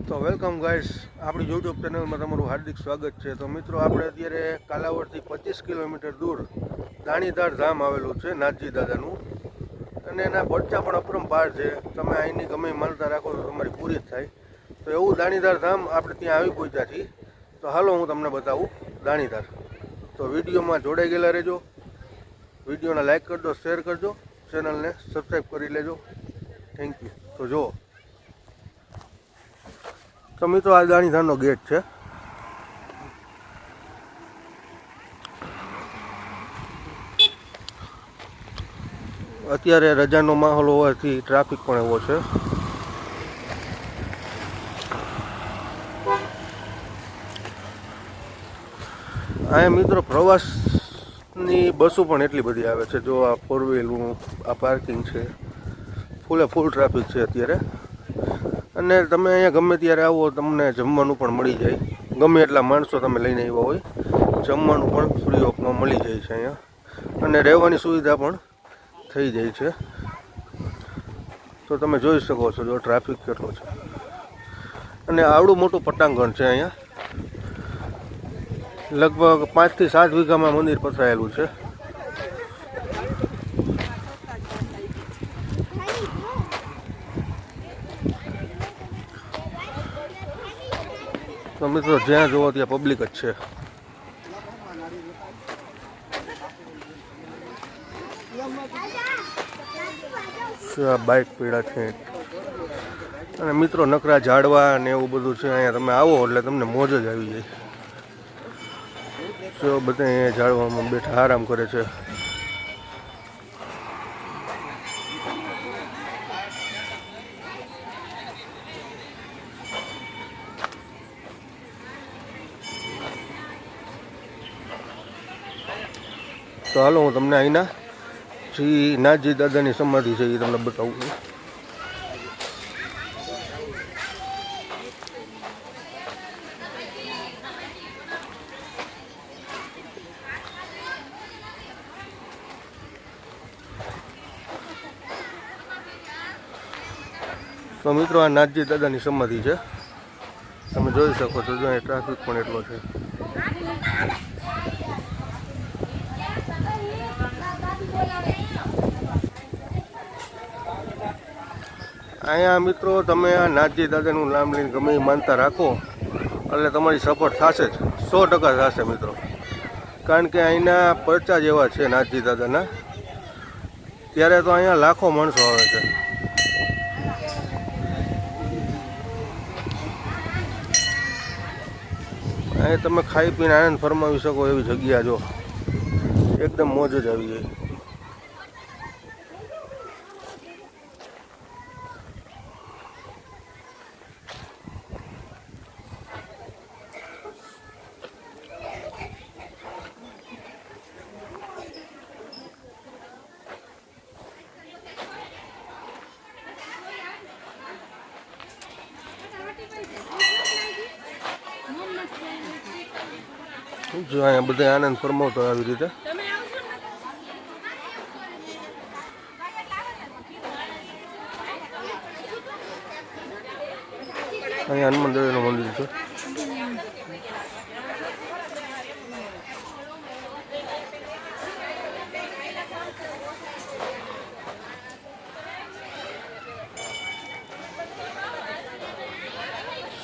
તો welcome guys, આપણી YouTube ચેનલમાં તમારું હાર્દિક સ્વાગત છે। તો મિત્રો, આપણે અત્યારે કાલાવડથી 25 કિલોમીટર દૂર દાણીધાર ધામ આવેલું છે નાથજી દાદાનું, અને એના પરચા પણ અપરંપાર છે। તમે અહીંની ગમે માનતા રાખો તો તમારી પૂરી જ થાય। તો એવું દાણીધાર ધામ આપણે ત્યાં આવી પહોંચ્યા છીએ। તો હાલો હું તમને બતાવું દાણીધાર। તો વિડીયોમાં જોડાઈ ગયેલા રહેજો, વિડીયોને લાઇક કરજો, શેર કરજો, ચેનલને સબસ્ક્રાઈબ કરી લેજો। Thank you. તો જુઓ તો મિત્રો, આ દાણીધારનો ગેટ છે। અત્યારે રજાનો માહોલ હોવાથી ટ્રાફિક પણ એવો છે। અહીંયા મિત્રો પ્રવાસની બસો પણ એટલી બધી આવે છે। જો આ 4 વ્હીલનું આ પાર્કિંગ છે, ફૂલે ફૂલ ટ્રાફિક છે અત્યારે। અને તમે અહીંયા ગમે ત્યારે આવો, તમને જમવાનું પણ મળી જાય। ગમે એટલા માણસો તમે લઈને આવ્યા હોય, જમવાનું પણ ફ્રી ઓફમાં મળી જાય છે અહીંયા, અને રહેવાની સુવિધા પણ થઈ જાય છે। તો તમે જોઈ શકો છો જો ટ્રાફિક કેટલો છે, અને આવડું મોટું પટાંગણ છે અહીંયા। લગભગ 5 થી 7 વીઘામાં મંદિર પથરાયેલું છે। તો મિત્રો, જ્યાં જુઓ ત્યાં પબ્લિક જ છે। આ બાઇક પીડા છે, અને મિત્રો નકરા ઝાડવા ને એવું બધું છે અહીંયા। તમે આવો એટલે તમને મોજ જ આવી જાય। જો બધા અહીંયા ઝાડવામાં બેઠા આરામ કરે છે। તો હાલો હું તમને અહીંના જે નાથજી દાદાની સમાધિ છે એ તમને બતાવું। તો મિત્રો, આ નાથજી દાદાની સમાધિ છે, તમે જોઈ શકો છો। જો અહીં ટ્રાફિક પણ એટલો છે। અહીંયા મિત્રો, તમે આ નાથજી દાદાનું નામ લઈને ગમે એ માનતા રાખો એટલે તમારી સફળ થશે જ, 100% થશે મિત્રો। કારણ કે અહીંના પરચા જેવા છે નાથજી દાદાના, ત્યારે તો અહીંયા લાખો માણસો આવે છે। અહીં તમે ખાઈ પીને આનંદ ફરમાવી શકો એવી જગ્યા, જો એકદમ મોજ જ આવી જાય। જો અહીંયા બધા આનંદ ફરમાવતો આવી રીતે। અહીંયા હનુમાન દાદાનું મંદિર છે।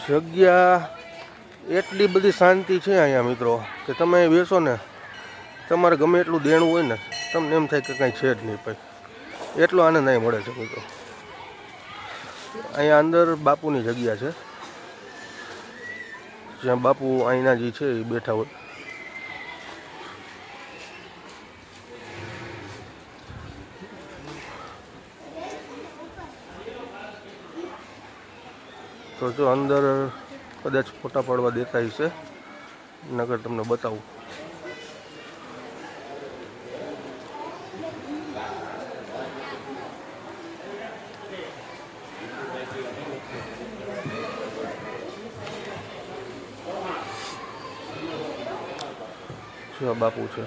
જગ્યા એટલી બધી શાંતિ છે અહીંયા મિત્રો કે તમે અહીં બેસો ને, તમારે ગમે એટલું દેણું હોય ને, તમને એમ થાય કે કાંઈ છે જ નહીં ભાઈ, એટલો આનંદ અહીં મળે છે મિત્રો। અહીંયા અંદર બાપુની જગ્યા છે, જ્યાં બાપુ અહીંના જે છે એ બેઠા હોય। તો જો અંદર કદાચ ફોટા પાડવા દેતા હશે, નગર તમને બતાવું। જો બાપુ છે,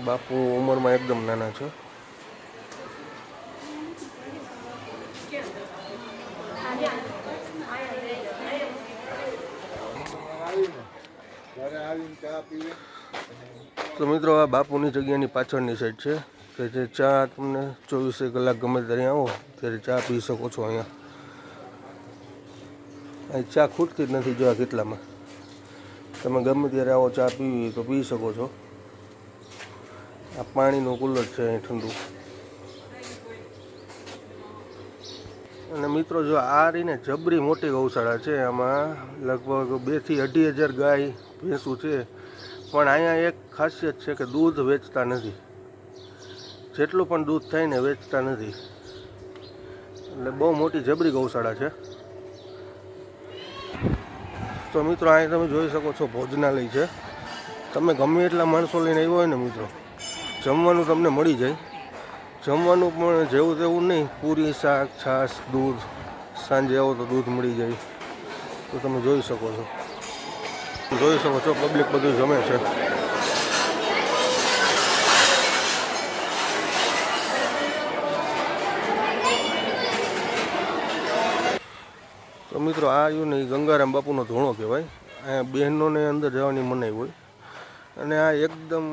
બાપુ ઉંમરમાં એકદમ નાના છે। તો મિત્રો આ બાપુની જગ્યાની પાછળની સાઈડ છે કે જે ચા તમને 24 કલાક ગમે ત્યારે આવો ત્યારે ચા પી શકો છો. અહીંયા અહીં ચા ખૂટતી જ નથી. જો આ કેટલામાં તમે ગમે ત્યારે આવો ચા પીવી તો પી શકો છો. આ પાણીનું કુલર છે અહીં ઠંડુ. અને મિત્રો જો આ રીને જબરી મોટી ગૌશાળા છે. આમાં લગભગ 2 થી 2.5 હજાર ગાય ભેંસું છે. પણ અહીંયા એક ખાસિયત છે કે દૂધ વેચતા નથી. જેટલું પણ દૂધ થાય ને વેચતા નથી. એટલે બહુ મોટી જબરી ગૌશાળા છે. તો મિત્રો અહીં તમે જોઈ શકો છો ભોજનાલય છે. તમે ગમે એટલા માણસો લઈને આવ્યો હોય ને મિત્રો, જમવાનું તમને મળી જાય. જમવાનું પણ જેવું તેવું નહીં, પૂરી, શાક, છાશ, દૂધ. સાંજે આવો તો દૂધ મળી જાય. તો તમે જોઈ શકો છો. પબ્લિક બધું જમે છે. તો મિત્રો આ રહ્યું ને એ ગંગારામ બાપુનો ધોણો કહેવાય. અહીંયા બહેનોને અંદર જવાની મનાઈ હોય. અને આ એકદમ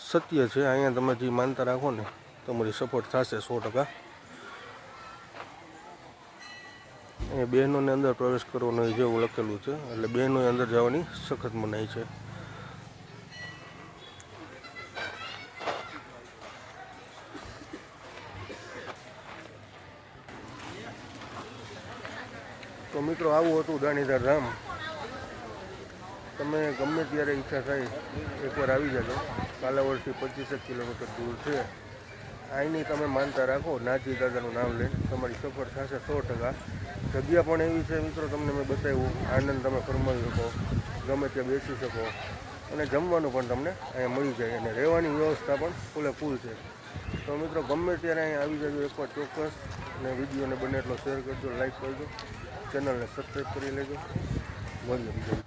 સત્ય છે. અહીંયા તમે જે માનતા રાખો ને તમારી સપોર્ટ થશે 100%. અહીંયા બહેનોને અંદર પ્રવેશ કરવાનો જેવું લખેલું છે. એટલે બહેનોએ અંદર જવાની સખત મનાઈ છે. તો મિત્રો આવું હતું દાણીદાર ધામ. તમે ગમે ત્યારે ઈચ્છા થાય એકવાર આવી જજો. કાલાવડથી 25 કિલોમીટર દૂર છે. અહીંની તમે માનતા રાખો, નાજી દાદાનું નામ લઈને તમારી સફર થશે 100%. જગ્યા પણ એવી છે મિત્રો, તમને મેં બતાવ્યું. આનંદ તમે ફરમાવી શકો, ગમે ત્યાં બેસી શકો. અને જમવાનું પણ તમને અહીંયા મળી જાય. અને રહેવાની વ્યવસ્થા પણ ફૂલ છે. તો મિત્રો ગમે ત્યારે અહીંયા આવી જજો એકવાર ચોક્કસ. અને વિડીયોને બને એટલો શેર કરજો, લાઈક કરજો, ચેનલને સબસ્ક્રાઈબ કરી લેજો. મળીએ બીજા